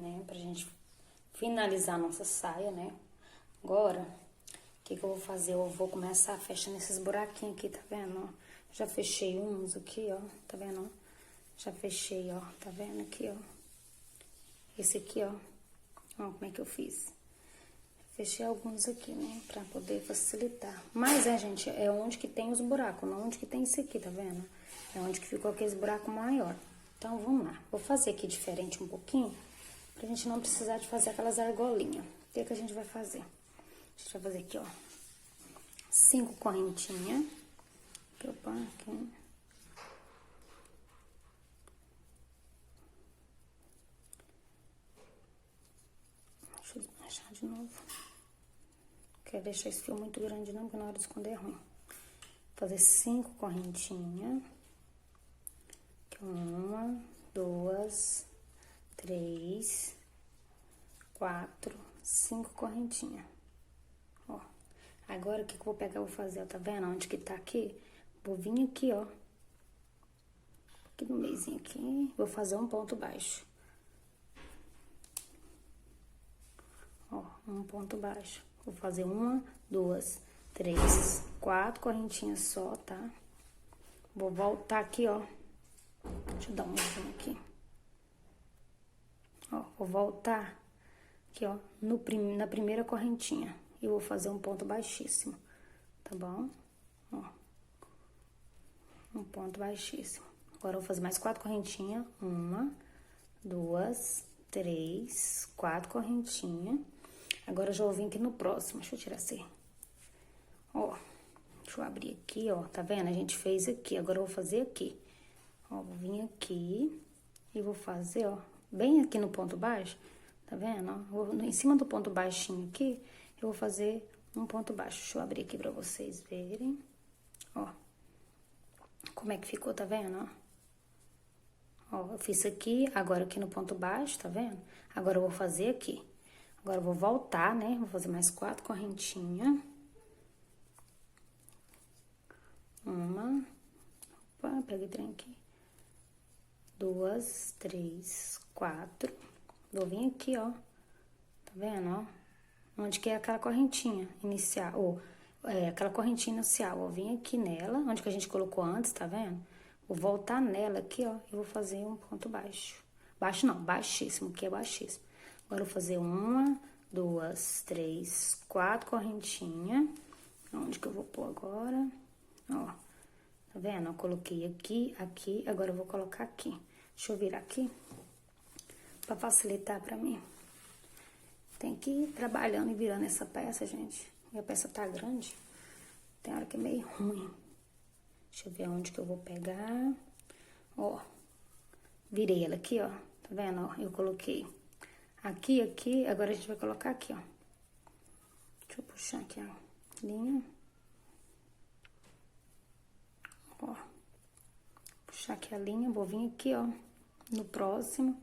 né? Pra gente finalizar a nossa saia, né? Agora, o que eu vou fazer? Eu vou começar fechando esses buraquinhos aqui, tá vendo? Ó? Já fechei uns aqui, ó, tá vendo? Já fechei, ó, tá vendo aqui, ó? Esse aqui, ó como é que eu fiz? Fechei alguns aqui, né? Pra poder facilitar. Mas, gente, é onde que tem os buracos, não onde que tem esse aqui, tá vendo? É onde que ficou aquele buraco maior. Então, vamos lá. Vou fazer aqui diferente um pouquinho, pra gente não precisar de fazer aquelas argolinhas. O que que a gente vai fazer? A gente vai fazer aqui, ó. 5 correntinhas. Opa, aqui. Deixa eu desmanchar de novo. Não quero deixar esse fio muito grande não, porque na hora de esconder é ruim. Vou fazer 5 correntinhas. 1, 2, 3, 4, 5 correntinhas. Ó. Agora, o que eu vou pegar, eu vou fazer, ó, tá vendo onde que tá aqui? Vou vir aqui, ó. Aqui no meizinho aqui, vou fazer um ponto baixo. Ó, um ponto baixo. Vou fazer 1, 2, 3, 4 correntinhas só, tá? Vou voltar aqui, ó. Deixa eu dar um zoom aqui. Ó, vou voltar aqui, ó, na primeira correntinha. E vou fazer um ponto baixíssimo, tá bom? Ó. Um ponto baixíssimo. Agora, eu vou fazer mais 4 correntinhas. 1, 2, 3, 4 correntinhas. Agora, eu já vou vir aqui no próximo. Deixa eu tirar assim. Ó, deixa eu abrir aqui, ó. Tá vendo? A gente fez aqui. Agora, eu vou fazer aqui. Ó, vou vir aqui e vou fazer, ó, bem aqui no ponto baixo. Tá vendo? Ó, em cima do ponto baixinho aqui, eu vou fazer um ponto baixo. Deixa eu abrir aqui pra vocês verem. Ó, como é que ficou, tá vendo? Ó, eu fiz aqui, agora aqui no ponto baixo, tá vendo? Agora eu vou fazer aqui. Agora eu vou voltar, né? Vou fazer mais 4 correntinhas. 1, opa, peguei trem aqui. 2, 3, 4. Vou vir aqui, ó. Tá vendo, ó? Onde que é aquela correntinha inicial, ou aquela correntinha inicial. Vou vir aqui nela, onde que a gente colocou antes, tá vendo? Vou voltar nela aqui, ó, e vou fazer um ponto baixo. Baixo não, baixíssimo, que é baixíssimo. Agora, eu vou fazer 1, 2, 3, 4 correntinhas. Onde que eu vou pôr agora? Ó, tá vendo? Eu coloquei aqui, aqui, agora eu vou colocar aqui. Deixa eu virar aqui, pra facilitar pra mim. Tem que ir trabalhando e virando essa peça, gente. E a peça tá grande, tem hora que é meio ruim. Deixa eu ver onde que eu vou pegar. Ó, virei ela aqui, ó. Tá vendo, ó? Eu coloquei aqui, aqui. Agora, a gente vai colocar aqui, ó. Deixa eu puxar aqui a linha. Ó. Puxar aqui a linha. Vou vir aqui, ó. No próximo.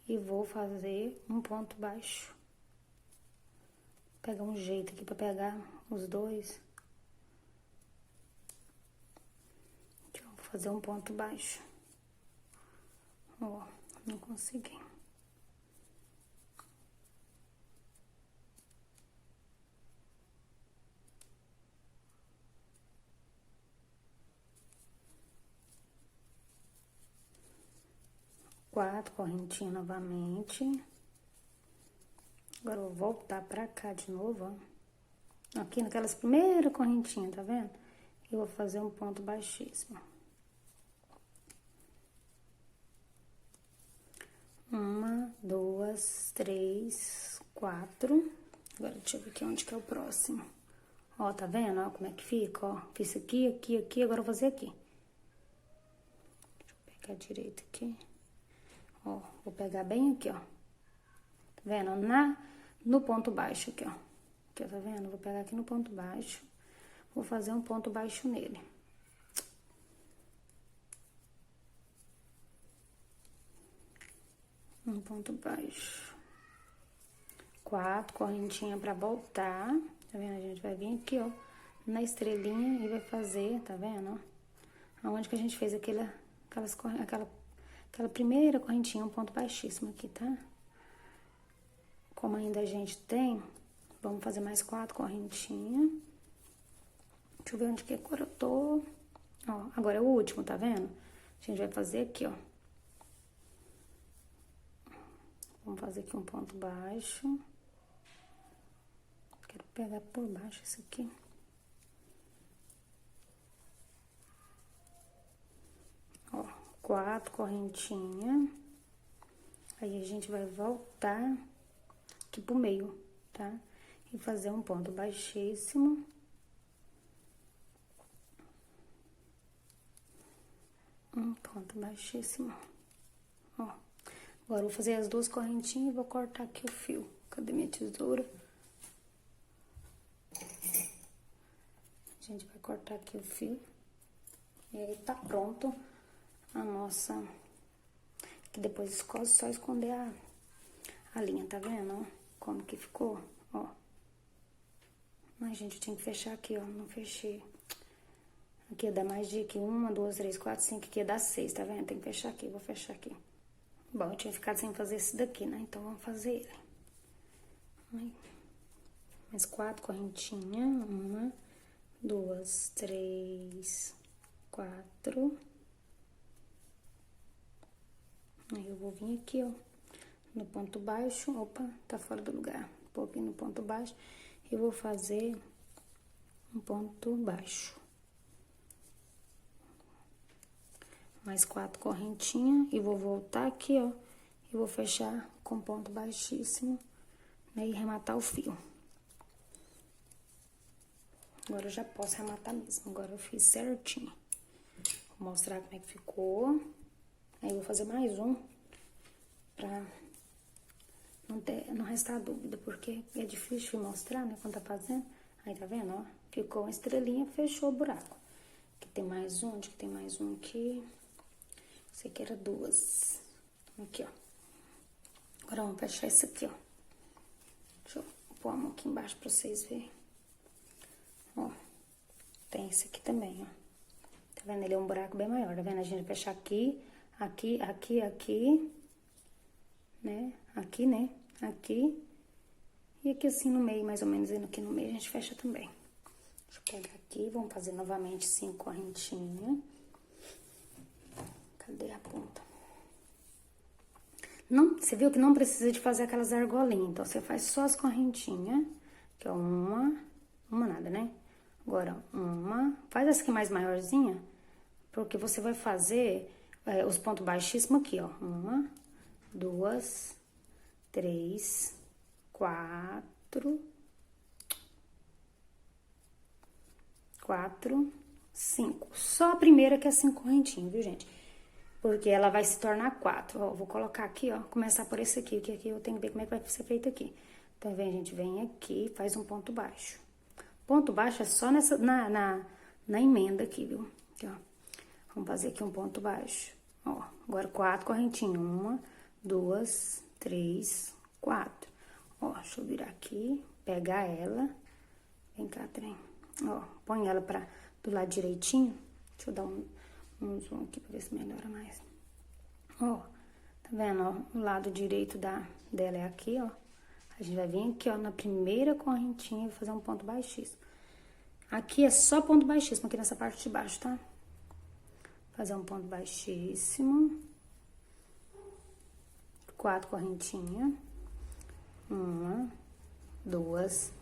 E vou fazer um ponto baixo. Vou pegar um jeito aqui pra pegar os dois. Vou fazer um ponto baixo. Ó, não consegui. Quatro correntinhas novamente. Agora, eu vou voltar pra cá de novo, ó. Aqui naquelas primeiras correntinhas, tá vendo? Eu vou fazer um ponto baixíssimo. 1, 2, 3, 4. Agora, deixa eu ver aqui onde que é o próximo. Ó, tá vendo? Ó, como é que fica, ó. Fiz aqui, aqui, aqui, agora eu vou fazer aqui. Deixa eu pegar direito aqui. Ó, vou pegar bem aqui, ó. Tá vendo? No ponto baixo aqui, ó. Aqui, ó, tá vendo? Vou pegar aqui no ponto baixo. Vou fazer um ponto baixo nele. Um ponto baixo. 4 correntinhas pra voltar. Tá vendo? A gente vai vir aqui, ó, na estrelinha e vai fazer, tá vendo? Aonde que a gente fez aquela primeira correntinha, um ponto baixíssimo aqui, tá? como ainda a gente tem, vamos fazer mais 4 correntinhas. Deixa eu ver onde que agora eu tô. Ó, agora é o último, tá vendo? A gente vai fazer aqui, ó. Vamos fazer aqui um ponto baixo. Quero pegar por baixo isso aqui. Ó, 4 correntinhas. Aí a gente vai voltar aqui pro meio, tá? E fazer um ponto baixíssimo. Um ponto baixíssimo. Ó, agora eu vou fazer as 2 correntinhas e vou cortar aqui o fio. Cadê minha tesoura? A gente vai cortar aqui o fio. E aí tá pronto a nossa... Que depois só esconder a linha, tá vendo, ó? Como que ficou, ó. Mas, gente, eu tinha que fechar aqui, ó, não fechei. Aqui ia dar mais de aqui, 1, 2, 3, 4, 5, aqui ia dar 6, tá vendo? Tem que fechar aqui, vou fechar aqui. Bom, eu tinha ficado sem fazer esse daqui, né? Então, vamos fazer ele. Aí. Mais 4 correntinhas, 1, 2, 3, 4... Aí, eu vou vir aqui, ó, no ponto baixo, opa, tá fora do lugar. Vou aqui no ponto baixo e vou fazer um ponto baixo. Mais 4 correntinhas e vou voltar aqui, ó, e vou fechar com ponto baixíssimo, né, e rematar o fio. Agora eu já posso rematar mesmo, agora eu fiz certinho. Vou mostrar como é que ficou. Aí, eu vou fazer mais um, pra não restar dúvida, porque é difícil de mostrar, né, quando tá fazendo. Aí, tá vendo, ó? Ficou uma estrelinha, fechou o buraco. Aqui tem mais um, onde que tem mais um aqui? Esse aqui era 2. Aqui, ó. Agora, vamos fechar esse aqui, ó. Deixa eu pôr a mão aqui embaixo pra vocês verem. Ó, tem esse aqui também, ó. Tá vendo? Ele é um buraco bem maior, tá vendo? A gente vai fechar aqui... Aqui, aqui, aqui, né? Aqui, né? Aqui. E aqui assim no meio, mais ou menos aqui no meio, a gente fecha também. Deixa eu pegar aqui, vamos fazer novamente 5 correntinhas. Cadê a ponta? Não, você viu que não precisa de fazer aquelas argolinhas, então você faz só as correntinhas, que é uma nada, né? Agora, faz essa aqui mais maiorzinha, porque você vai fazer... os pontos baixíssimos aqui, ó. 1, 2, 3, 4, 5. Só a primeira que é 5 correntinhas, viu, gente? Porque ela vai se tornar 4. Ó, vou colocar aqui, ó, começar por esse aqui, que aqui eu tenho que ver como é que vai ser feito aqui. Então, vem, a gente vem aqui e faz um ponto baixo. Ponto baixo é só na emenda aqui, viu? Aqui, ó. Vamos fazer aqui um ponto baixo. Ó, agora 4 correntinhas. 1, 2, 3, 4. Ó, deixa eu virar aqui, pegar ela. Vem cá, trem. Ó, põe ela do lado direitinho. Deixa eu dar um zoom aqui pra ver se melhora mais. Ó, tá vendo, ó? O lado direito dela é aqui, ó. A gente vai vir aqui, ó, na primeira correntinha e fazer um ponto baixíssimo. Aqui é só ponto baixíssimo, aqui nessa parte de baixo, tá? Fazer um ponto baixíssimo. 4 correntinhas. 1, 2,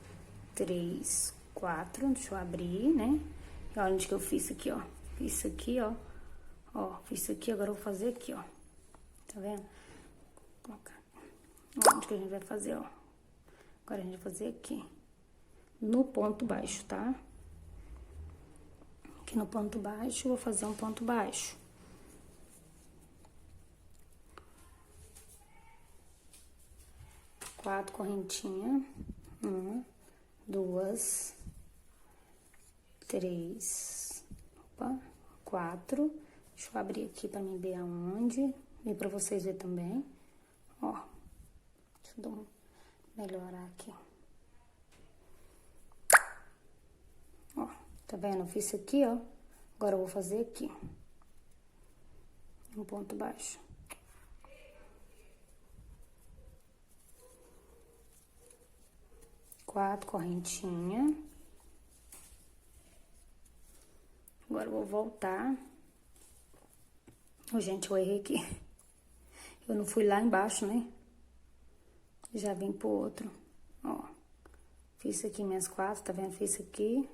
3, 4. Deixa eu abrir, né? E olha onde que eu fiz aqui, ó. Fiz isso aqui, ó. Ó, fiz isso aqui, agora eu vou fazer aqui, ó. Tá vendo? Vou colocar. Onde que a gente vai fazer, ó. Agora a gente vai fazer aqui. No ponto baixo, tá? Aqui no ponto baixo, vou fazer um ponto baixo. Quatro correntinhas. 1, 2, 3, opa, 4. Deixa eu abrir aqui pra mim ver aonde. E pra vocês verem também. Ó, deixa eu melhorar aqui. Ó, tá vendo? Eu fiz isso aqui, ó. Agora eu vou fazer aqui. Um ponto baixo. 4 correntinhas. Agora eu vou voltar. Ô, gente, eu errei aqui. Eu não fui lá embaixo, né? Já vim pro outro, ó. Fiz aqui minhas 4, tá vendo? Fiz aqui.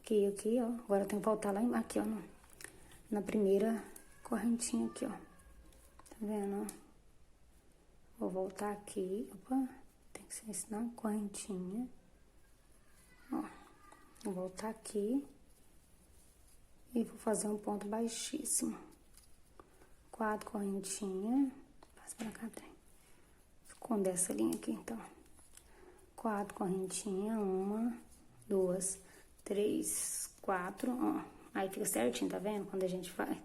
Aqui, ó. Agora eu tenho que voltar lá embaixo, aqui, ó. Na primeira correntinha aqui, ó. Tá vendo, ó? Vou voltar aqui, opa. Tem que ser isso na correntinha. Ó. Vou voltar aqui. E vou fazer um ponto baixíssimo. 4 correntinhas. Passa pra cá, tem. Esconder essa linha aqui, então. 4 correntinhas, 1, 2, 3, 4, ó. Aí fica certinho, tá vendo? Quando a gente faz.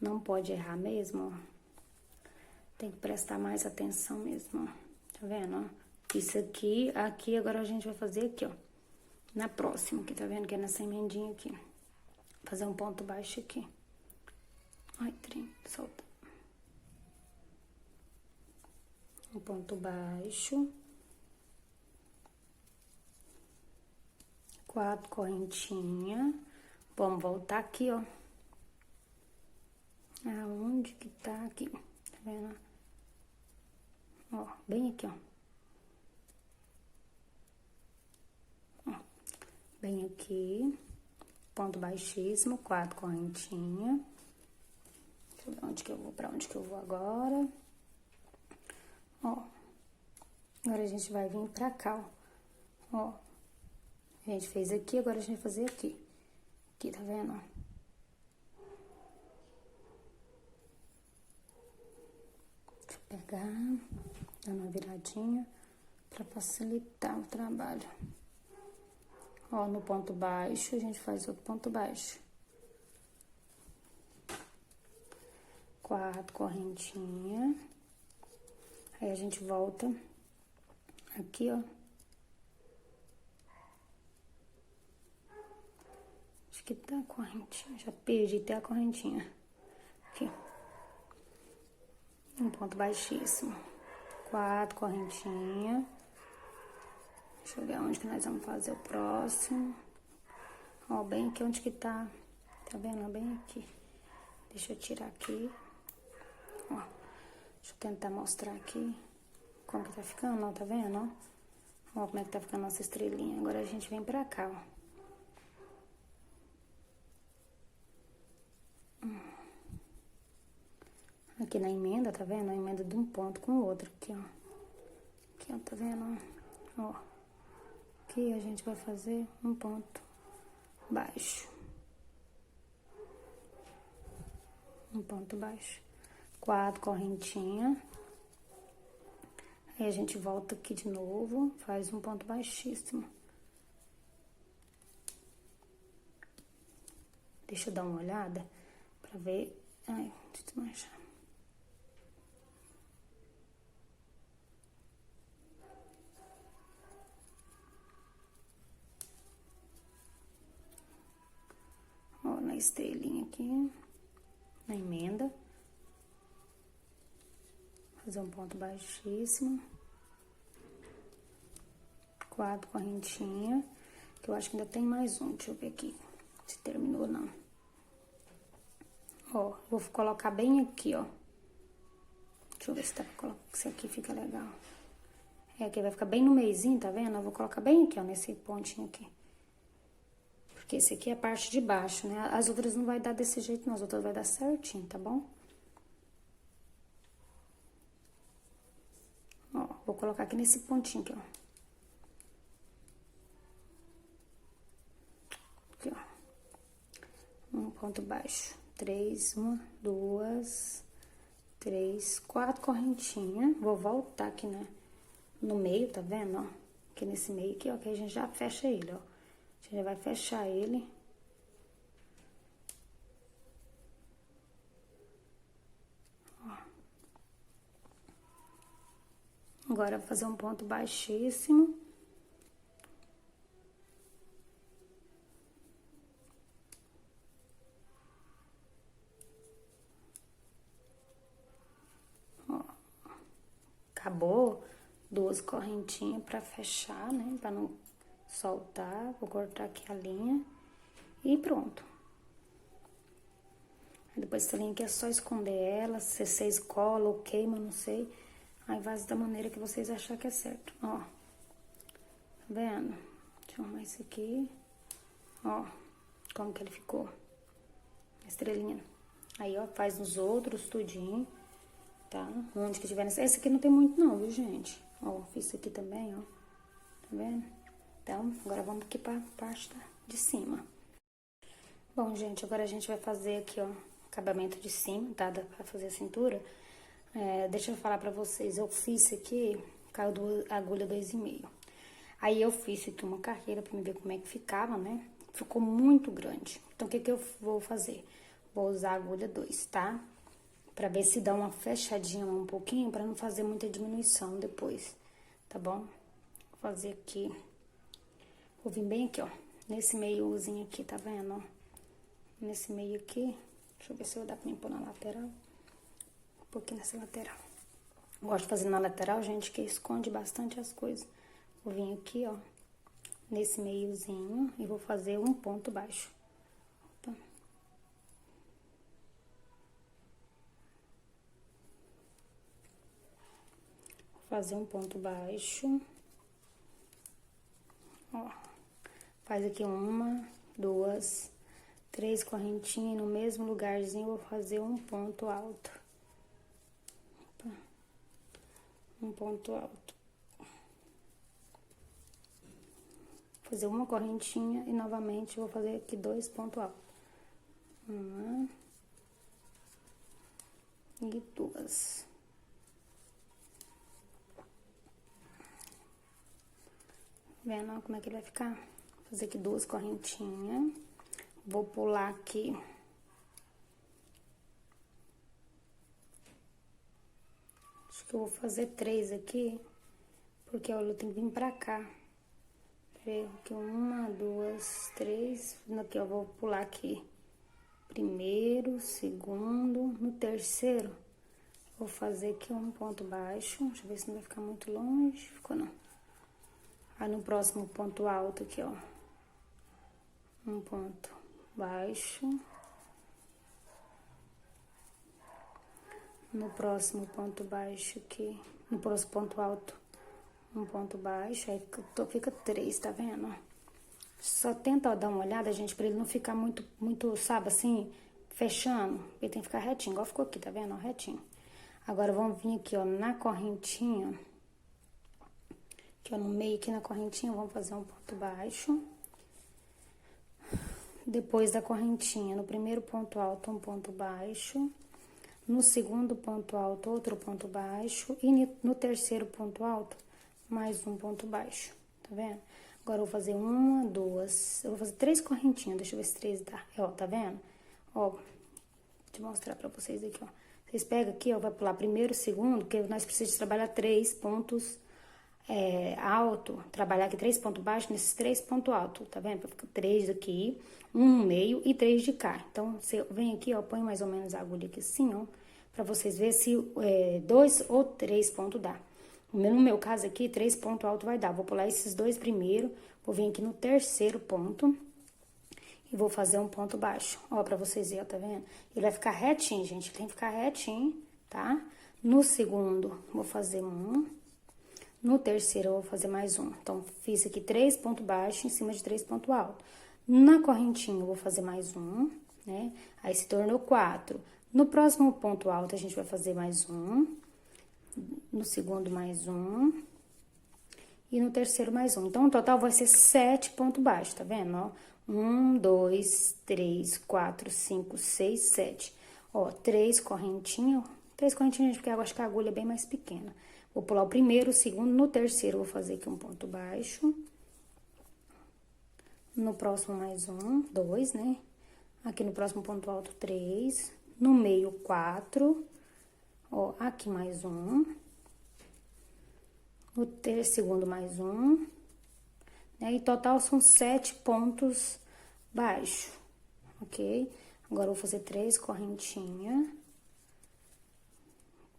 Não pode errar mesmo, ó. Tem que prestar mais atenção mesmo, ó. Tá vendo, ó? Isso aqui, agora a gente vai fazer aqui, ó. Na próxima, aqui, tá vendo? Que é nessa emendinha aqui. Fazer um ponto baixo aqui. Ai, trem, solta. Um ponto baixo. 4 correntinhas. Vamos voltar aqui, ó. Aonde que tá aqui? Tá vendo? Ó, bem aqui, ó. Ó, bem aqui. Ponto baixíssimo, 4 correntinhas. Deixa eu ver onde que eu vou, pra onde que eu vou agora. Ó. Agora a gente vai vir pra cá, ó. Ó. A gente fez aqui, agora a gente vai fazer aqui. Aqui, tá vendo, ó? Deixa eu pegar, dando uma viradinha pra facilitar o trabalho. Ó, no ponto baixo, a gente faz outro ponto baixo. 4 correntinhas. Aí a gente volta aqui, ó. Acho que tá a correntinha, já perdi até a correntinha. Aqui. Um ponto baixíssimo. 4 correntinhas. Deixa eu ver onde que nós vamos fazer o próximo. Ó, bem aqui onde que tá. Tá vendo? Bem aqui. Deixa eu tirar aqui. Ó. Deixa eu tentar mostrar aqui como que tá ficando, ó. Tá vendo, ó? Ó como é que tá ficando a nossa estrelinha. Agora a gente vem pra cá, ó. Aqui na emenda, tá vendo? A emenda de um ponto com o outro. Aqui, ó. Aqui, ó. Tá vendo, ó? Aqui a gente vai fazer um ponto baixo. Um ponto baixo. 4 correntinhas. Aí a gente volta aqui de novo, faz um ponto baixíssimo. Deixa eu dar uma olhada pra ver. Ai, deixa eu desmanchar. Ó, na estrelinha aqui, na emenda. Fazer um ponto baixíssimo. 4 correntinhas. Que eu acho que ainda tem mais um. Deixa eu ver aqui se terminou ou não. Ó, vou colocar bem aqui, ó. Deixa eu ver se dá pra colocar. Se aqui fica legal. É, aqui vai ficar bem no meizinho, tá vendo? Eu vou colocar bem aqui, ó, nesse pontinho aqui. Porque esse aqui é a parte de baixo, né? As outras não vai dar desse jeito, não. As outras vai dar certinho, tá bom? Ó, vou colocar aqui nesse pontinho aqui, ó. Aqui, ó. Um ponto baixo. 3, 1, 2, 3, 4 correntinhas. Vou voltar aqui, né? No meio, tá vendo, ó? Aqui nesse meio aqui, ó, que a gente já fecha ele, ó. A gente já vai fechar ele. Ó. Agora, vou fazer um ponto baixíssimo. Ó. Acabou 2 correntinhas pra fechar, né? Pra não soltar. Vou cortar aqui a linha e pronto. Depois essa linha aqui é só esconder ela, se vocês colam ou queimam, não sei. Aí faz da maneira que vocês acharem que é certo, ó. Tá vendo? Deixa eu arrumar esse aqui. Ó, como que ele ficou. Estrelinha. Aí, ó, faz nos outros tudinho, tá? Onde que tiver nesse... Esse aqui não tem muito não, viu, gente? Ó, fiz isso aqui também, ó. Tá vendo? Então, agora vamos aqui pra parte de cima. Bom, gente, agora a gente vai fazer aqui, ó, acabamento de cima, tá? Pra fazer a cintura. Deixa eu falar pra vocês, eu fiz aqui com a agulha 2,5. Aí eu fiz aqui uma carreira pra me ver como é que ficava, né? Ficou muito grande. Então, o que que eu vou fazer? Vou usar a agulha 2, tá? Pra ver se dá uma fechadinha um pouquinho, pra não fazer muita diminuição depois, tá bom? Vou fazer aqui. Vou vir bem aqui, ó, nesse meiozinho aqui, tá vendo, ó? Nesse meio aqui, deixa eu ver se eu dá pra me pôr na lateral. Um pouquinho nessa lateral. Gosto de fazer na lateral, gente, que esconde bastante as coisas. Vou vir aqui, ó, nesse meiozinho e vou fazer um ponto baixo. Opa. Vou fazer um ponto baixo. Ó, faz aqui 1, 2, 3 correntinhas no mesmo lugarzinho, vou fazer um ponto alto. Opa. Um ponto alto. Fazer uma correntinha e novamente vou fazer aqui 2 pontos altos. 1 e 2. Vendo, ó, como é que ele vai ficar? Vou fazer aqui 2 correntinhas. Vou pular aqui. Acho que eu vou fazer 3 aqui, porque olha, eu tenho que vir pra cá. Peraí, aqui 1, 2, 3. Aqui eu vou pular aqui. Primeiro, segundo, no terceiro, vou fazer aqui um ponto baixo. Deixa eu ver se não vai ficar muito longe. Ficou não. Aí no próximo ponto alto aqui, ó. Um ponto baixo. No próximo ponto baixo aqui, no próximo ponto alto, um ponto baixo, aí fica 3, tá vendo? Só tenta, ó, dar uma olhada, gente, pra ele não ficar muito, sabe, assim, fechando. Ele tem que ficar retinho, igual ficou aqui, tá vendo? Ó, retinho. Agora, vamos vir aqui, ó, na correntinha, aqui, ó, no meio aqui na correntinha, vamos fazer um ponto baixo. Depois da correntinha, no primeiro ponto alto, um ponto baixo. No segundo ponto alto, outro ponto baixo. E no terceiro ponto alto, mais um ponto baixo, tá vendo? Agora, eu vou fazer 1, 2... Eu vou fazer 3 correntinhas, deixa eu ver se 3 dá. Ó, tá vendo? Ó, deixa eu mostrar pra vocês aqui, ó. Vocês pegam aqui, ó, vai pular primeiro, segundo, porque nós precisamos trabalhar 3 pontos alto, trabalhar aqui 3 pontos baixos nesses 3 pontos altos, tá vendo? Fica 3 aqui, 1 no meio e 3 de cá. Então, você vem aqui, ó, põe mais ou menos a agulha aqui assim, ó, pra vocês verem se 2 ou 3 pontos dá. No meu caso aqui, 3 pontos altos vai dar. Vou pular esses 2 primeiro, vou vir aqui no terceiro ponto e vou fazer um ponto baixo. Ó, pra vocês verem, ó, tá vendo? Ele vai ficar retinho, gente, tem que ficar retinho, tá? No segundo, vou fazer 1. No terceiro, eu vou fazer mais 1. Então, fiz aqui 3 pontos baixos em cima de 3 pontos altos. Na correntinha, eu vou fazer mais 1, né? Aí, se tornou 4. No próximo ponto alto, a gente vai fazer mais 1. No segundo, mais 1. E no terceiro, mais 1. Então, o total vai ser 7 pontos baixos, tá vendo, ó? 1, 2, 3, 4, 5, 6, 7. Ó, 3 correntinhas. 3 correntinhas, porque eu acho que a agulha é bem mais pequena. Vou pular o primeiro, o segundo, no terceiro, vou fazer aqui um ponto baixo. No próximo, mais 1, 2, né? Aqui no próximo ponto alto, 3. No meio, 4. Ó, aqui mais 1. No segundo, mais 1. Né? E total são 7 pontos baixos, ok? Agora, eu vou fazer 3 correntinhas.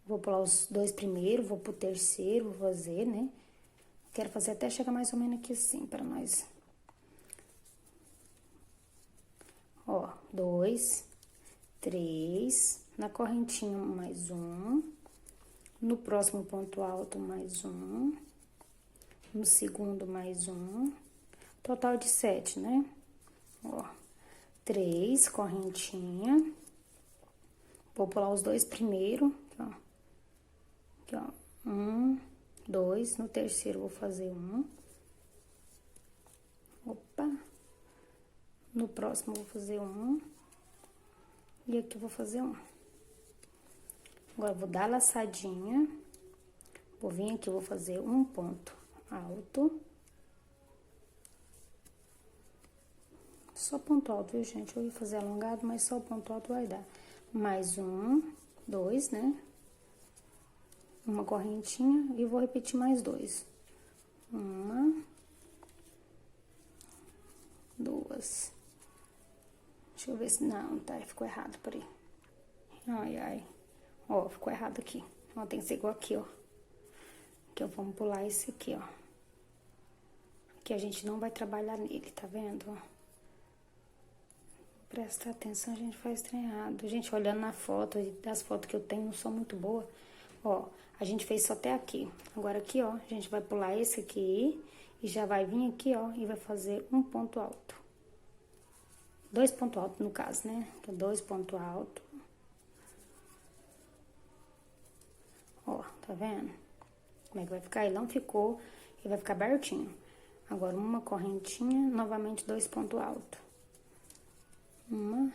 Vou pular os 2 primeiros, vou pro terceiro, vou fazer, né? Quero fazer até chegar mais ou menos aqui assim, pra nós. Ó, 2, 3, na correntinha mais um, no próximo ponto alto mais um, no segundo mais um, total de 7, né? Ó, 3, correntinha, vou pular os 2 primeiros, ó. Aqui, ó, 1, 2, no terceiro vou fazer um. Opa. No próximo vou fazer um. E aqui vou fazer um. Agora, vou dar a laçadinha. Vou vir aqui, vou fazer um ponto alto. Só ponto alto, viu, gente? Eu ia fazer alongado, mas só o ponto alto vai dar. Mais um, 2, né? Uma correntinha e vou repetir mais 2. 1, 2. Deixa eu ver se... Não, tá, ficou errado, peraí. Ai, ai. Ó, ficou errado aqui. Ó, tem que ser igual aqui, ó. Aqui, ó, vamos pular esse aqui, ó. Aqui a gente não vai trabalhar nele, tá vendo, ó? Presta atenção, a gente faz trem errado. Gente, olhando na foto, das fotos que eu tenho, não sou muito boa. Ó, a gente fez só até aqui. Agora aqui, ó, a gente vai pular esse aqui e já vai vir aqui, ó, e vai fazer um ponto alto. 2 pontos altos, no caso, né? 2 pontos altos. Ó, tá vendo? Como é que vai ficar? Ele não ficou, ele vai ficar abertinho. Agora, uma correntinha, novamente 2 pontos altos. 1,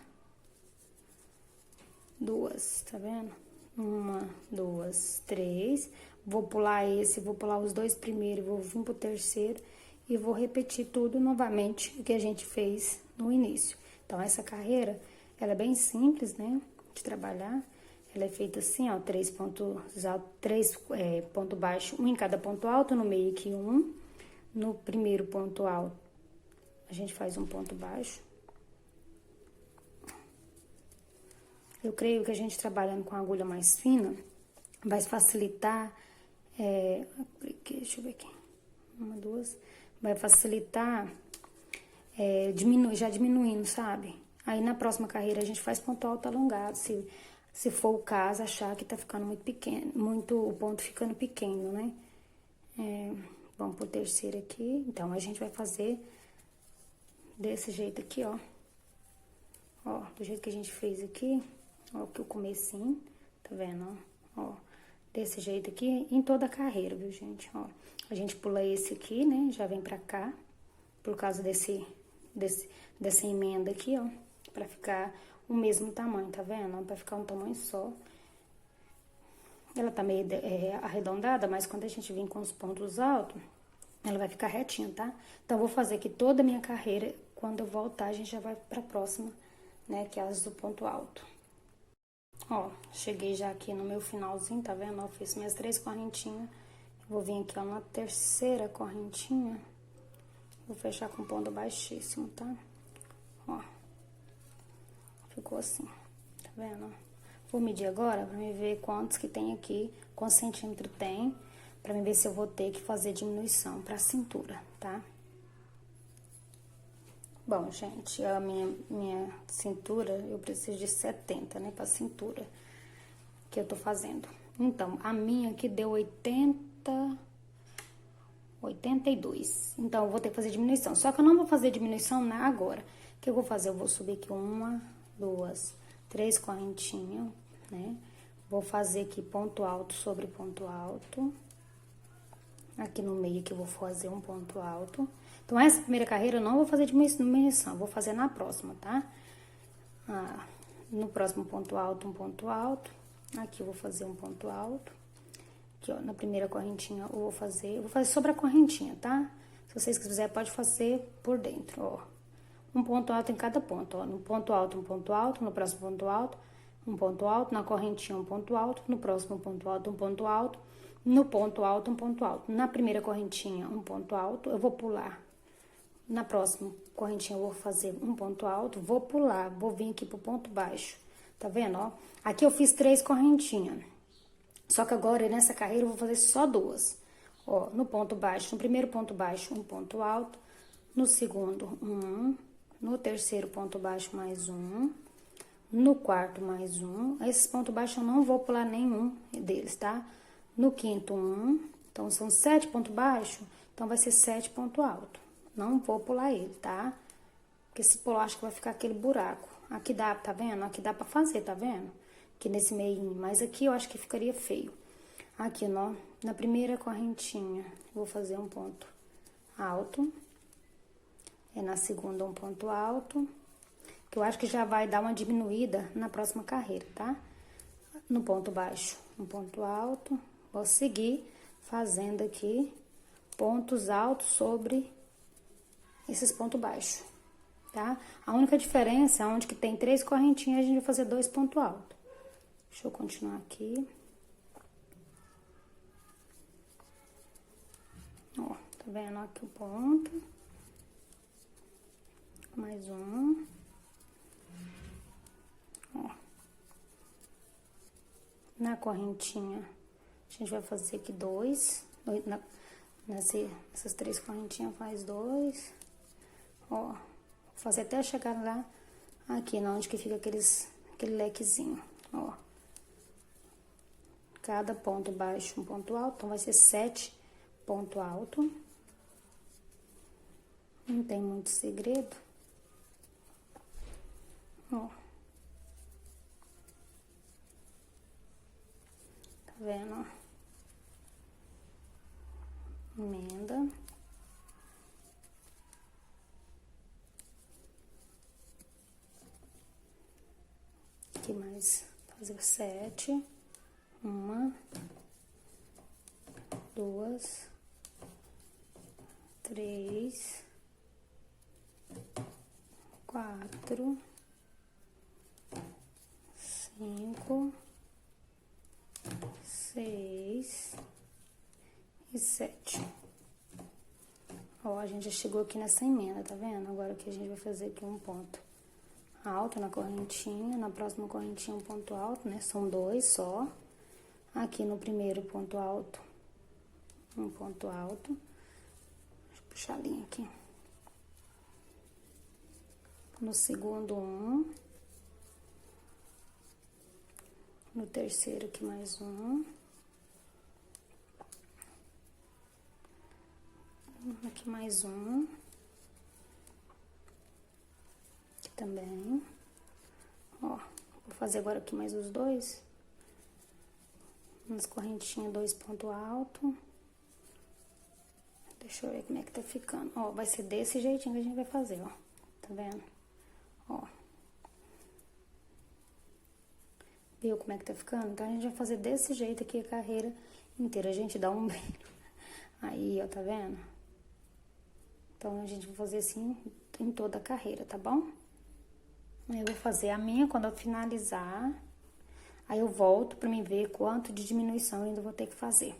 2, tá vendo? 1, 2, 3. Vou pular esse, vou pular os 2 primeiros, vou vir pro terceiro e vou repetir tudo novamente o que a gente fez no início. Então, essa carreira, ela é bem simples, né, de trabalhar. Ela é feita assim, ó, 3 pontos altos, 3 pontos baixos, um em cada ponto alto, no meio aqui um. No primeiro ponto alto, a gente faz um ponto baixo. Eu creio que a gente trabalhando com agulha mais fina, vai facilitar, deixa eu ver aqui, 1, 2, vai facilitar, já diminuindo, sabe? Aí, na próxima carreira, a gente faz ponto alto alongado, se for o caso, achar que tá ficando muito pequeno, o ponto ficando pequeno, né? Vamos pro terceiro aqui, então, a gente vai fazer desse jeito aqui, ó. Ó, do jeito que a gente fez aqui, ó, aqui o comecinho, tá vendo, ó? Desse jeito aqui, em toda a carreira, viu, gente? Ó, a gente pula esse aqui, né? Já vem pra cá, por causa dessa emenda aqui, ó, pra ficar o mesmo tamanho, tá vendo? Pra ficar um tamanho só. Ela tá meio arredondada, mas quando a gente vir com os pontos altos, ela vai ficar retinha, tá? Então, eu vou fazer aqui toda a minha carreira, quando eu voltar, a gente já vai pra próxima, né? Que é as do ponto alto. Ó, cheguei já aqui no meu finalzinho, tá vendo? Ó, fiz minhas 3 correntinhas. Vou vir aqui, ó, na terceira correntinha. Vou fechar com ponto baixíssimo, tá? Ó. Ficou assim, tá vendo? Vou medir agora pra me ver quantos que tem aqui, quantos centímetros tem, pra me ver se eu vou ter que fazer diminuição pra cintura, tá? Bom, gente, a minha cintura, eu preciso de 70, né, pra cintura que eu tô fazendo. Então, a minha aqui deu 82. Então, eu vou ter que fazer diminuição. Só que eu não vou fazer diminuição agora. O que eu vou fazer? Eu vou subir aqui 1, 2, 3 correntinhas, né? Vou fazer aqui ponto alto sobre ponto alto. Aqui no meio que eu vou fazer um ponto alto. Então, essa primeira carreira eu não vou fazer diminuição, vou fazer na próxima, tá? No próximo ponto alto, um ponto alto. Aqui eu vou fazer um ponto alto. Aqui, ó, na primeira correntinha eu vou fazer sobre a correntinha, tá? Se vocês quiserem, pode fazer por dentro, ó. Um ponto alto em cada ponto, ó. No ponto alto, um ponto alto. No próximo ponto alto, um ponto alto. Na correntinha, um ponto alto. No próximo ponto alto, um ponto alto. No ponto alto, um ponto alto. Na primeira correntinha, um ponto alto. Eu vou pular. Na próxima correntinha, eu vou fazer um ponto alto. Vou pular, vou vir aqui pro ponto baixo. Tá vendo, ó? Aqui eu fiz 3 correntinhas. Só que agora, nessa carreira, eu vou fazer só duas. Ó, no ponto baixo, no primeiro ponto baixo, um ponto alto. No segundo, um. No terceiro ponto baixo, mais um. No quarto, mais um. Esses pontos baixos eu não vou pular nenhum deles, tá? No quinto, um. Então, são 7 pontos baixos, então vai ser 7 pontos altos. Não vou pular ele, tá? Porque se pular, acho que vai ficar aquele buraco. Aqui dá, tá vendo? Aqui dá pra fazer, tá vendo? Aqui nesse meio, mas aqui eu acho que ficaria feio. Aqui, ó, na primeira correntinha, vou fazer um ponto alto. É na segunda um ponto alto, que eu acho que já vai dar uma diminuída na próxima carreira, tá? No ponto baixo, um ponto alto. Vou seguir fazendo aqui pontos altos sobre esses pontos baixos, tá? A única diferença é onde que tem 3 correntinhas, a gente vai fazer 2 pontos altos. Deixa eu continuar aqui. Ó, tá vendo aqui o ponto. Mais um. Ó. Na correntinha, a gente vai fazer aqui 2. Nessas 3 correntinhas faz 2. Ó, vou fazer até chegar lá, aqui, onde que fica aquele lequezinho, ó. Cada ponto baixo, um ponto alto, então vai ser 7 ponto alto. Não tem muito segredo. Ó. Tá vendo, ó? Emenda. Aqui mais, fazer 7. 1, 2, 3, 4, 5, 6 e 7. Ó, a gente já chegou aqui nessa emenda, tá vendo? Agora que a gente vai fazer aqui um ponto alto na correntinha, na próxima correntinha um ponto alto, né? São 2 só. Aqui no primeiro ponto alto, um ponto alto. Deixa eu puxar a linha aqui. No segundo, um. No terceiro, aqui mais um. Aqui mais um. Aqui também. Ó, vou fazer agora aqui mais os 2. Nas correntinhas, 2 pontos altos. Deixa eu ver como é que tá ficando. Ó, vai ser desse jeitinho que a gente vai fazer, ó. Tá vendo? Ó. Viu como é que tá ficando? Então, a gente vai fazer desse jeito aqui a carreira inteira. A gente dá um brilho. Aí, ó, tá vendo? Então, a gente vai fazer assim em toda a carreira, tá bom? Eu vou fazer a minha quando eu finalizar. Aí, eu volto pra mim ver quanto de diminuição eu ainda vou ter que fazer.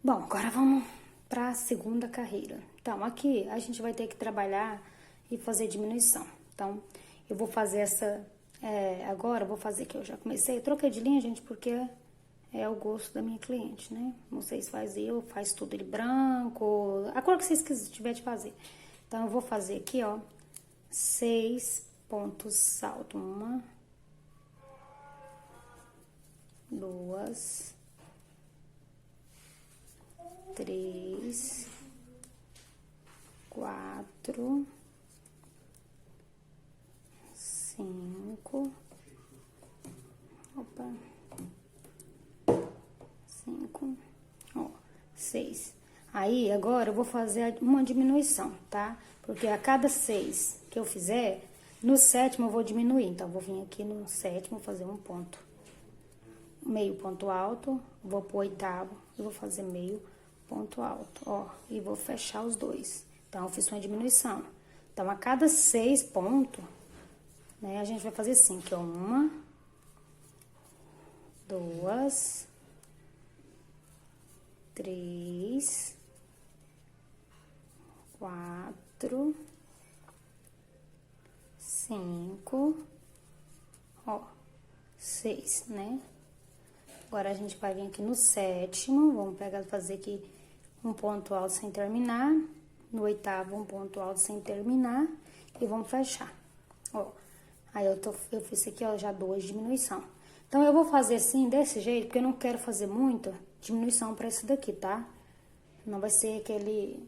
Bom, agora vamos pra segunda carreira. Então, aqui a gente vai ter que trabalhar e fazer diminuição. Então, eu vou fazer essa... agora, eu vou fazer que eu já comecei. Eu troquei de linha, gente, porque é o gosto da minha cliente, né? Vocês fazem faz tudo ele branco, a cor que vocês tiverem de fazer. Então, eu vou fazer aqui, ó, 6 pontos salto. 1, 2, 3, 4, 5, opa, 5, ó, 6. Aí, agora, eu vou fazer uma diminuição, tá? Porque a cada 6 que eu fizer, no sétimo eu vou diminuir. Então, eu vou vir aqui no sétimo fazer um ponto. Meio ponto alto, vou pro oitavo e vou fazer meio ponto alto, ó. E vou fechar os 2. Então, eu fiz uma diminuição. Então, a cada 6 pontos, né, a gente vai fazer assim, que é 1, 2, 3, 4, 5, ó, 6, né? Agora, a gente vai vir aqui no 7º, vamos pegar, fazer aqui um ponto alto sem terminar. No 8º, um ponto alto sem terminar. E vamos fechar, ó. Aí, eu fiz aqui, ó, já 2 diminuição. Então, eu vou fazer assim, desse jeito, porque eu não quero fazer muita diminuição pra isso daqui, tá? Não vai ser aquele...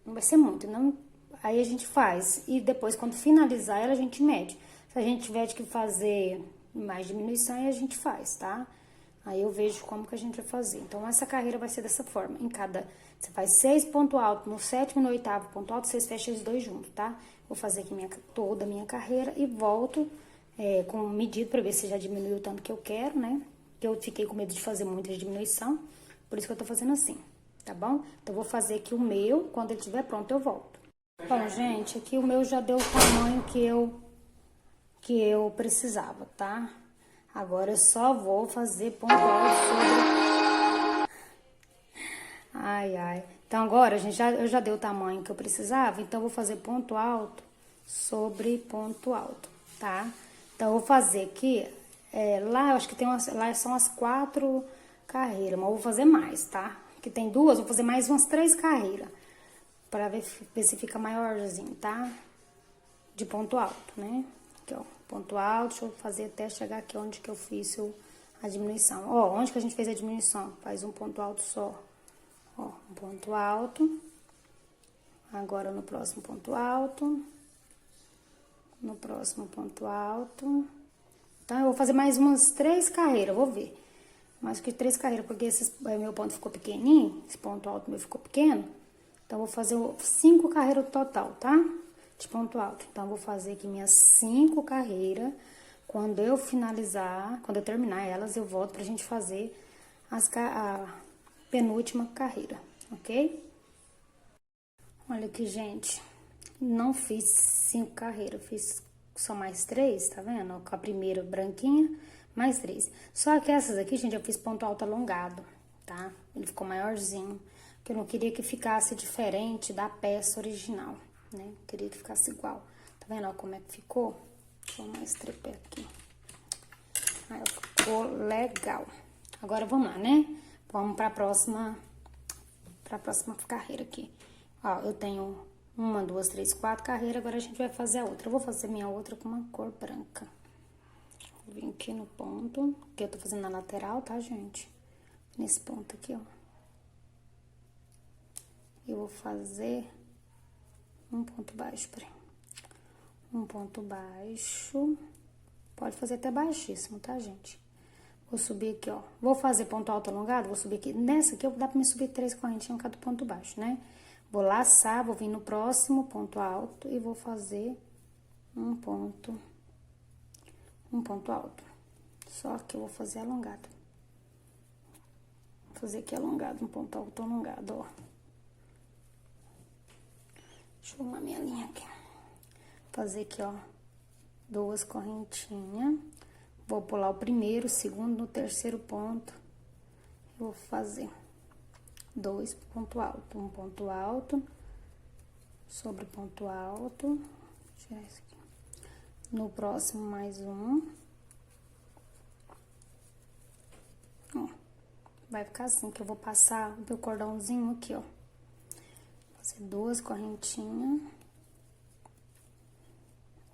Não vai ser muito, não... Aí, a gente faz. E depois, quando finalizar ela, a gente mede. Se a gente tiver que fazer mais diminuição, aí a gente faz, tá? Aí, eu vejo como que a gente vai fazer. Então, essa carreira vai ser dessa forma. Em cada... Você faz 6 pontos altos no 7º e no 8º ponto alto, vocês fecham os dois juntos, tá? Vou fazer aqui toda a minha carreira e volto com medida pra ver se já diminuiu o tanto que eu quero, né? Que eu fiquei com medo de fazer muita diminuição, por isso que eu tô fazendo assim, tá bom? Então, vou fazer aqui o meu, quando ele estiver pronto, eu volto. Bom, gente, aqui o meu já deu o tamanho que eu precisava, tá? Agora, eu só vou fazer ponto alto sobre... Ai, ai. Então, agora, gente, eu já dei o tamanho que eu precisava, então, eu vou fazer ponto alto sobre ponto alto, tá? Então, eu vou fazer aqui, lá, eu acho que tem lá são as 4 carreiras, mas eu vou fazer mais, tá? Que tem 2, vou fazer mais umas 3 carreiras, pra ver se fica maiorzinho, tá? De ponto alto, né? Aqui, ó, ponto alto, deixa eu fazer até chegar aqui onde que eu fiz a diminuição. Ó, onde que a gente fez a diminuição? Faz um ponto alto só. Ó, um ponto alto. Agora, no próximo ponto alto. No próximo ponto alto. Então, eu vou fazer mais umas 3 carreiras, vou ver. Mais que 3 carreiras, porque meu ponto ficou pequenininho. Esse ponto alto meu ficou pequeno. Então, eu vou fazer 5 carreiras total, tá? De ponto alto. Então, eu vou fazer aqui minhas 5 carreiras. Quando eu finalizar, quando eu terminar elas, eu volto pra gente fazer a penúltima carreira, ok? Olha aqui, gente, não fiz 5 carreiras, fiz só mais 3, tá vendo? Com a primeira branquinha, mais 3. Só que essas aqui, gente, eu fiz ponto alto alongado, tá? Ele ficou maiorzinho, porque eu não queria que ficasse diferente da peça original, né? Eu queria que ficasse igual. Tá vendo, ó, como é que ficou? Deixa eu mais trepé aqui. Aí, ó, ficou legal. Agora, vamos lá, né? Vamos pra próxima carreira aqui. Ó, eu tenho 1, 2, 3, 4 carreiras, agora a gente vai fazer a outra. Eu vou fazer minha outra com uma cor branca. Vou vir aqui no ponto, que eu tô fazendo na lateral, tá, gente? Nesse ponto aqui, ó. Eu vou fazer um ponto baixo, peraí. Um ponto baixo. Pode fazer até baixíssimo, tá, gente? Vou subir aqui, ó. Vou fazer ponto alto alongado, vou subir aqui. Nessa aqui, dá pra me subir 3 correntinhas em cada ponto baixo, né? Vou laçar, vou vir no próximo ponto alto e vou fazer um ponto alto. Só que eu vou fazer alongado. Vou fazer aqui alongado, um ponto alto alongado, ó. Deixa eu arrumar minha linha aqui. Fazer aqui, ó, 2 correntinhas. Vou pular o primeiro, o segundo, no terceiro ponto. Eu vou fazer 2 ponto alto, um ponto alto, sobre ponto alto. Vou tirar isso aqui. No próximo, mais um. Ó, vai ficar assim, que eu vou passar o meu cordãozinho aqui, ó. Fazer 2 correntinhas.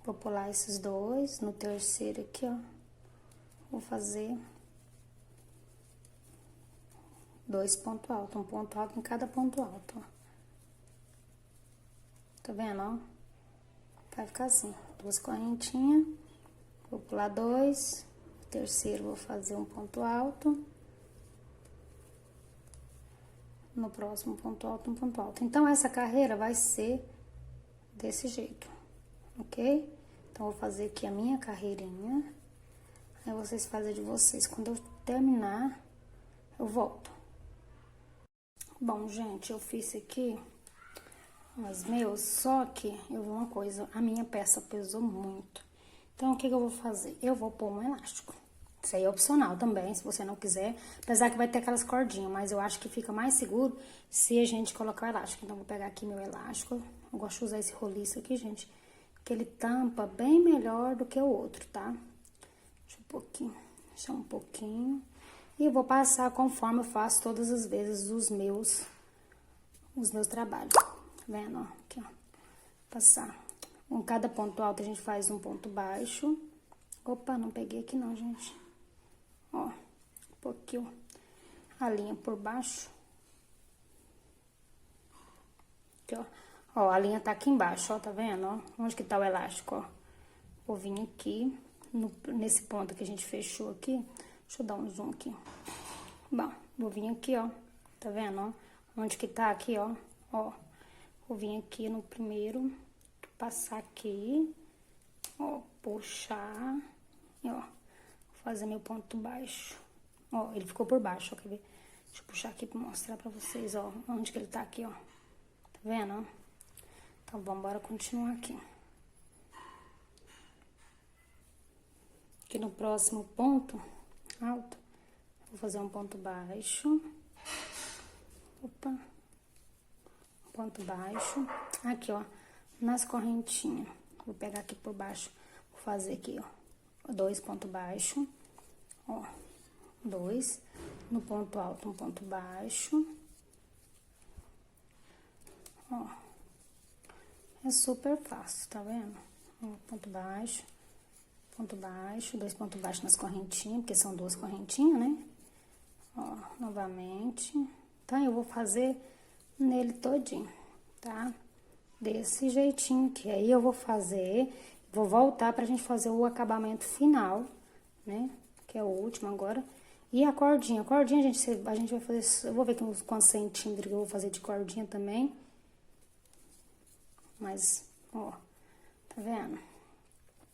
Vou pular esses 2, no terceiro aqui, ó. Vou fazer 2 pontos altos, um ponto alto em cada ponto alto, ó. Tá vendo, ó? Vai ficar assim, 2 correntinhas, vou pular 2, terceiro vou fazer um ponto alto, no próximo ponto alto, um ponto alto. Então, essa carreira vai ser desse jeito, ok? Então, vou fazer aqui a minha carreirinha. Aí, vocês fazem de vocês. Quando eu terminar, eu volto. Bom, gente, eu fiz aqui os meus, só que eu vi uma coisa, a minha peça pesou muito. Então, o que eu vou fazer? Eu vou pôr um elástico. Isso aí é opcional também, se você não quiser. Apesar que vai ter aquelas cordinhas, mas eu acho que fica mais seguro se a gente colocar o elástico. Então, vou pegar aqui meu elástico. Eu gosto de usar esse roliço aqui, gente, que ele tampa bem melhor do que o outro, tá? Deixa um pouquinho, deixar um pouquinho. E eu vou passar conforme eu faço todas as vezes os meus trabalhos. Tá vendo, ó? Aqui, ó. Passar. Com cada ponto alto a gente faz um ponto baixo. Opa, não peguei aqui não, gente. Ó, um pouquinho a linha por baixo. Aqui, ó. Ó, a linha tá aqui embaixo, ó, tá vendo, ó? Onde que tá o elástico, ó? Vou vir aqui, nesse ponto que a gente fechou aqui. Deixa eu dar um zoom aqui. Bom, vou vir aqui, ó. Tá vendo, ó? Onde que tá aqui, ó? Ó. Vou vir aqui no primeiro, passar aqui, ó, puxar, e ó, fazer meu ponto baixo. Ó, ele ficou por baixo, ó, quer ver? Deixa eu puxar aqui pra mostrar pra vocês, ó, onde que ele tá aqui, ó. Tá vendo, ó? Então, vamos embora continuar aqui. Aqui no próximo ponto alto, vou fazer um ponto baixo. Opa. Ponto baixo. Aqui, ó, nas correntinhas. Vou pegar aqui por baixo, vou fazer aqui, ó, 2 pontos baixos. Ó, 2. No ponto alto, um ponto baixo. Ó. É super fácil, tá vendo? Ó, ponto baixo, 2 pontos baixos nas correntinhas, porque são 2 correntinhas, né? Ó, novamente. Então, eu vou fazer nele todinho, tá? Desse jeitinho que aí eu vou fazer, vou voltar pra gente fazer o acabamento final, né? Que é o último agora. E a cordinha, a gente vai fazer, eu vou ver quantos centímetros que eu vou fazer de cordinha também. Mas, ó, tá vendo?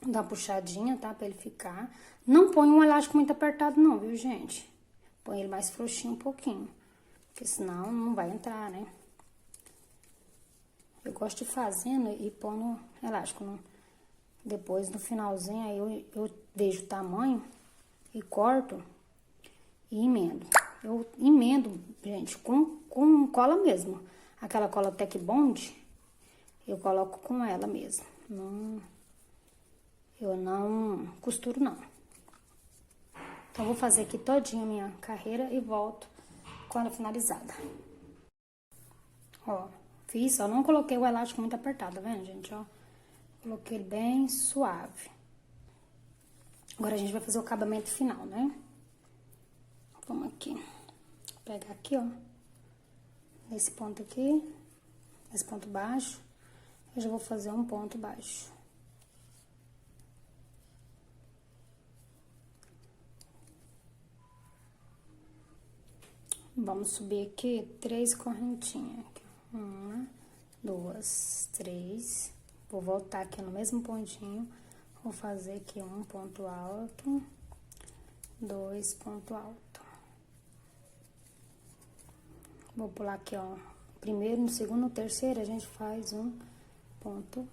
Dá uma puxadinha, tá? Pra ele ficar. Não põe um elástico muito apertado não, viu, gente? Põe ele mais frouxinho um pouquinho, porque senão não vai entrar, né? Eu gosto de fazendo e pondo elástico. Depois, no finalzinho, aí eu vejo o tamanho e corto e emendo. Eu emendo, gente, com cola mesmo. Aquela cola Tec Bond, eu coloco com ela mesmo. Eu não costuro, não. Então, vou fazer aqui todinha a minha carreira e volto com ela finalizada. Ó, fiz, ó, não coloquei o elástico muito apertado, tá vendo, gente, ó? Coloquei ele bem suave. Agora, a gente vai fazer o acabamento final, né? Vamos aqui. Vou pegar aqui, ó. Nesse ponto aqui, esse ponto baixo, eu já vou fazer um ponto baixo. Vamos subir aqui 3 correntinhas. 1, 2, 3. Vou voltar aqui no mesmo pontinho. Vou fazer aqui um ponto alto, 2 pontos altos. Vou pular aqui, ó. Primeiro, no segundo, no terceiro, a gente faz um ponto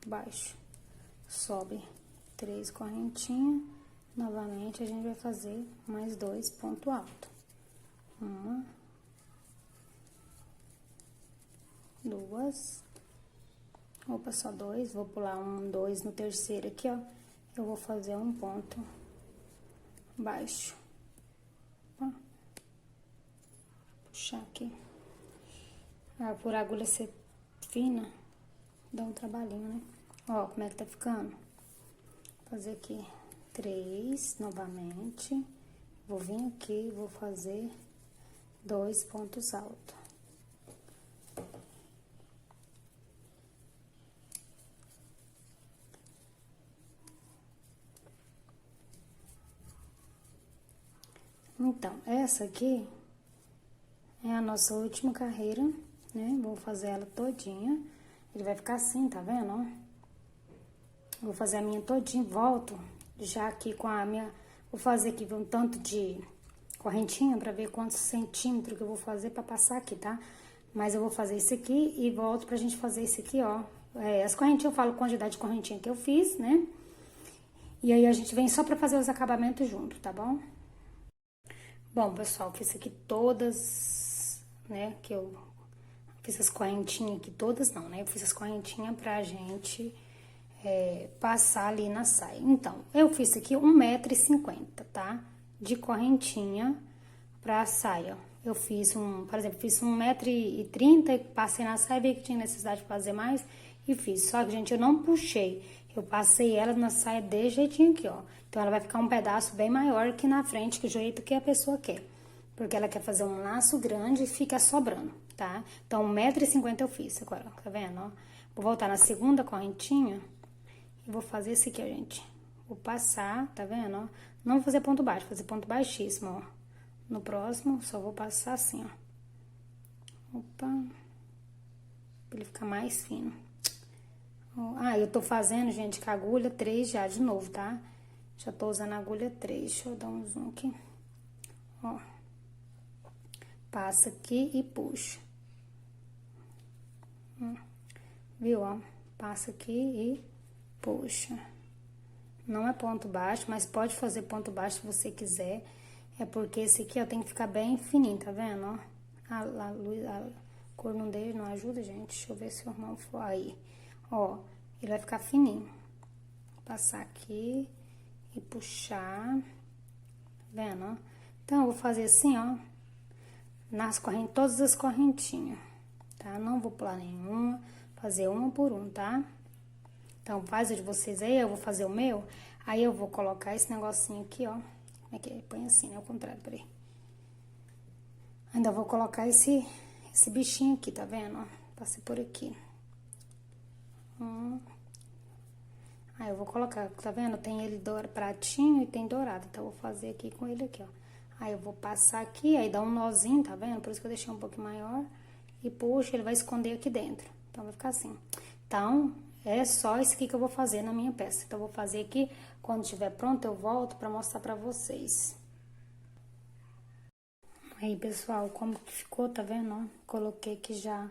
baixo. Sobe 3 correntinhas. Novamente, a gente vai fazer mais 2 pontos altos. 1, 2. Opa, só 2. Vou pular 1, 2 no terceiro aqui, ó. Eu vou fazer um ponto baixo. Ó. Puxar aqui. Ah, por agulha ser fina, dá um trabalhinho, né? Ó, como é que tá ficando? Vou fazer aqui 3 novamente. Vou vir aqui e vou fazer 2 pontos altos. Então, essa aqui é a nossa última carreira, né? Vou fazer ela todinha. Ele vai ficar assim, tá vendo, ó? Vou fazer a minha todinha, volto já aqui com a minha... Vou fazer aqui um tanto de correntinha pra ver quantos centímetros que eu vou fazer pra passar aqui, tá? Mas eu vou fazer isso aqui e volto pra gente fazer isso aqui, ó. As correntinhas, eu falo quantidade de correntinha que eu fiz, né? E aí, a gente vem só pra fazer os acabamentos junto, tá bom? Bom, pessoal, fiz aqui todas, né, que eu fiz as correntinhas aqui, todas não, né? Eu fiz as correntinhas pra gente passar ali na saia. Então, eu fiz aqui 1,50 m, tá? de correntinha pra saia. Eu fiz por exemplo, fiz 1,30 m e passei na saia, vi que tinha necessidade de fazer mais e fiz. Só que, gente, eu não puxei. Eu passei ela na saia desse jeitinho aqui, ó. Então, ela vai ficar um pedaço bem maior aqui na frente, que o jeito que a pessoa quer. Porque ela quer fazer um laço grande e fica sobrando, tá? Então, 1,50 m eu fiz agora, tá vendo, ó? Vou voltar na segunda correntinha e vou fazer esse aqui, ó, gente. Vou passar, tá vendo, ó? Não vou fazer ponto baixo, vou fazer ponto baixíssimo, ó. No próximo, só vou passar assim, ó. Opa. Pra ele ficar mais fino. Ah, eu tô fazendo, gente, com a agulha 3 já, de novo, tá? Já tô usando a agulha 3. Deixa eu dar um zoom aqui. Ó. Passa aqui e puxa. Viu, ó? Passa aqui e puxa. Não é ponto baixo, mas pode fazer ponto baixo se você quiser. É porque esse aqui, ó, tem que ficar bem fininho, tá vendo, ó? A cor não dele não ajuda, gente. Deixa eu ver se o irmão for aí. Ó, ele vai ficar fininho. Vou passar aqui e puxar. Tá vendo, ó? Então, eu vou fazer assim, ó. Nas correntes, todas as correntinhas, tá? Não vou pular nenhuma, fazer uma por uma, tá? Então, faz o de vocês aí, eu vou fazer o meu. Aí, eu vou colocar esse negocinho aqui, ó. Como é que é? Põe assim, né? Ao contrário, peraí. Ainda vou colocar esse bichinho aqui, tá vendo, ó? Passei por aqui. Aí, eu vou colocar, tá vendo? Tem ele pratinho e tem dourado. Então, eu vou fazer aqui com ele aqui, ó. Aí, eu vou passar aqui, aí dá um nozinho, tá vendo? Por isso que eu deixei um pouquinho maior. E puxa, ele vai esconder aqui dentro. Então, vai ficar assim. Então, é só isso aqui que eu vou fazer na minha peça. Então, eu vou fazer aqui, quando estiver pronto, eu volto pra mostrar pra vocês. Aí, pessoal, como que ficou, tá vendo, ó? Coloquei aqui já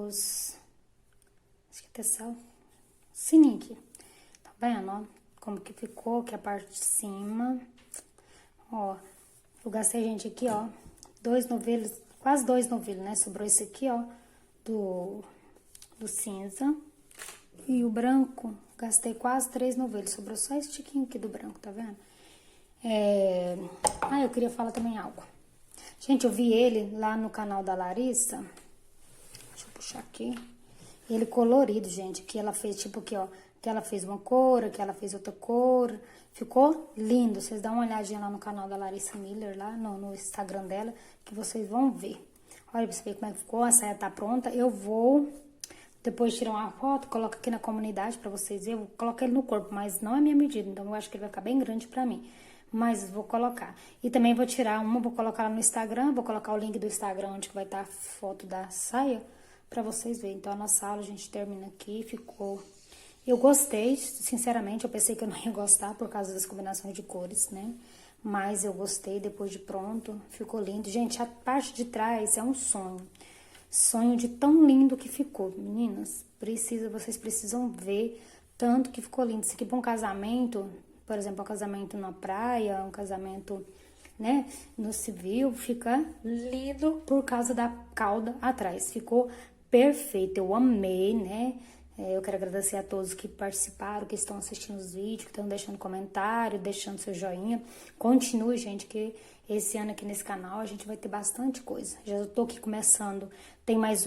acho que até sininho aqui. Tá vendo, ó? Como que ficou, que é a parte de cima. Ó, eu gastei, gente, aqui, ó, 2 novelos, quase 2 novelos, né? Sobrou esse aqui, ó, do cinza. E o branco, gastei quase 3 novelos. Sobrou só esse tiquinho aqui do branco, tá vendo? Ah, eu queria falar também algo. Gente, eu vi ele lá no canal da Larissa. Deixa eu puxar aqui. Ele colorido, gente, que ela fez, tipo aqui, ó. Que ela fez uma cor, que ela fez outra cor. Ficou lindo. Vocês dão uma olhadinha lá no canal da Larissa Miller, lá no Instagram dela, que vocês vão ver. Olha pra você ver como é que ficou. A saia tá pronta. Eu vou depois tirar uma foto, coloco aqui na comunidade pra vocês verem. Eu vou colocar ele no corpo, mas não é minha medida, então eu acho que ele vai ficar bem grande pra mim. Mas vou colocar. E também vou tirar uma, vou colocar lá no Instagram, vou colocar o link do Instagram, onde que vai estar a foto da saia, pra vocês verem. Então, a nossa aula, a gente termina aqui, ficou... Eu gostei, sinceramente, eu pensei que eu não ia gostar por causa das combinações de cores, né? Mas eu gostei, depois de pronto, ficou lindo. Gente, a parte de trás é um sonho. Sonho de tão lindo que ficou, meninas. Vocês precisam ver tanto que ficou lindo. Isso aqui para um casamento, por exemplo, um casamento na praia, um casamento, né, no civil, fica lindo por causa da cauda atrás. Ficou perfeito, eu amei, né? Eu quero agradecer a todos que participaram, que estão assistindo os vídeos, que estão deixando comentário, deixando seu joinha. Continue, gente, que esse ano aqui nesse canal a gente vai ter bastante coisa. Já tô aqui começando, tem mais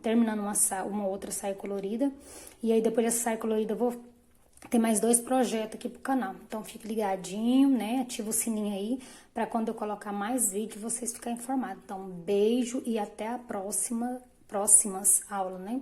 terminando uma outra saia colorida. E aí depois dessa saia colorida eu vou ter mais 2 projetos aqui pro canal. Então fique ligadinho, né? Ativa o sininho aí, pra quando eu colocar mais vídeo vocês ficarem informados. Então beijo e até a próximas aulas, né?